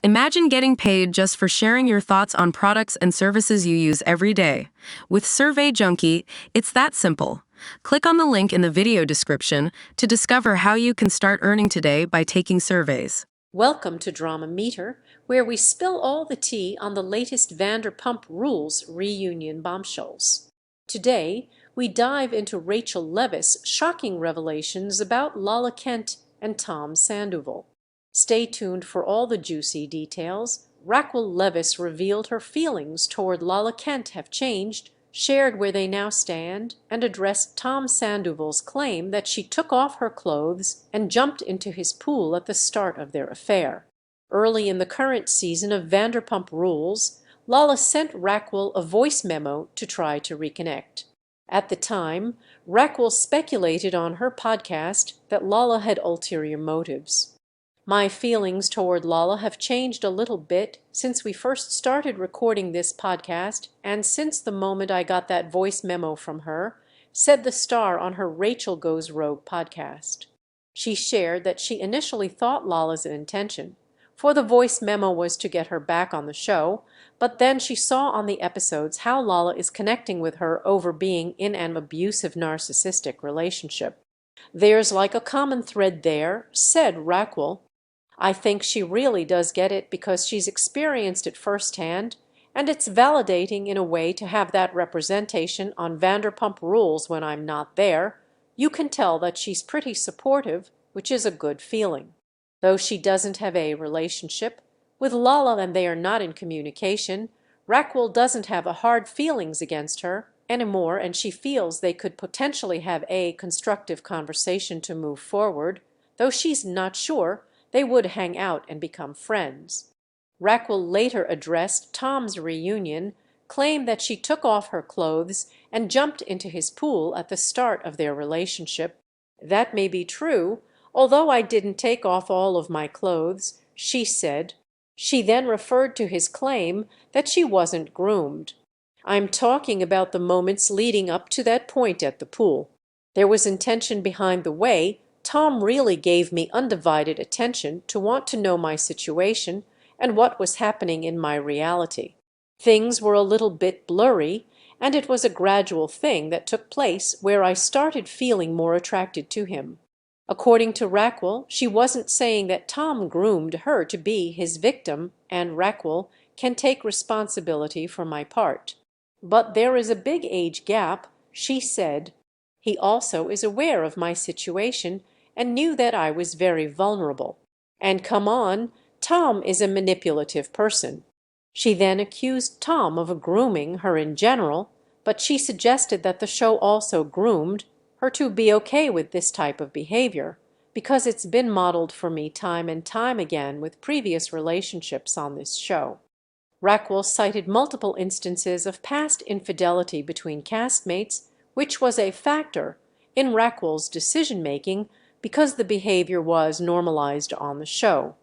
Imagine getting paid just for sharing your thoughts on products and services you use every day. With Survey Junkie, it's that simple. Click on the link in the video description to discover how you can start earning today by taking surveys. Welcome to Drama Meter, where we spill all the tea on the latest Vanderpump Rules reunion bombshells. Today, we dive into Rachel Leviss' shocking revelations about Lala Kent and Tom Sandoval. Stay tuned for all the juicy details. Raquel Leviss revealed her feelings toward Lala Kent have changed, shared where they now stand, and addressed Tom Sandoval's claim that she took off her clothes and jumped into his pool at the start of their affair. Early in the current season of Vanderpump Rules, Lala sent Raquel a voice memo to try to reconnect. At the time, Raquel speculated on her podcast that Lala had ulterior motives. My feelings toward Lala have changed a little bit since we first started recording this podcast and since the moment I got that voice memo from her, said the star on her Rachel Goes Rogue podcast. She shared that she initially thought Lala's intention, for the voice memo was to get her back on the show, but then she saw on the episodes how Lala is connecting with her over being in an abusive narcissistic relationship. There's like a common thread there, said Raquel. I think she really does get it because she's experienced it firsthand, and it's validating in a way to have that representation on Vanderpump Rules when I'm not there. You can tell that she's pretty supportive, which is a good feeling. Though she doesn't have a relationship with Lala and they are not in communication, Raquel doesn't have a hard feelings against her anymore, and she feels they could potentially have a constructive conversation to move forward, though she's not sure they would hang out and become friends. Raquel later addressed Tom's reunion, claimed that she took off her clothes and jumped into his pool at the start of their relationship. That may be true, although I didn't take off all of my clothes, she said. She then referred to his claim that she wasn't groomed. I'm talking about the moments leading up to that point at the pool. There was intention behind the way Tom really gave me undivided attention to want to know my situation and what was happening in my reality. Things were a little bit blurry, and it was a gradual thing that took place where I started feeling more attracted to him. According to Raquel, she wasn't saying that Tom groomed her to be his victim, and Raquel can take responsibility for my part. But there is a big age gap, she said. He also is aware of my situation and knew that I was very vulnerable. And come on, Tom is a manipulative person. She then accused Tom of grooming her in general, but she suggested that the show also groomed her to be okay with this type of behavior, because it's been modeled for me time and time again with previous relationships on this show. Raquel cited multiple instances of past infidelity between castmates, which was a factor in Raquel's decision-making because the behavior was normalized on the show.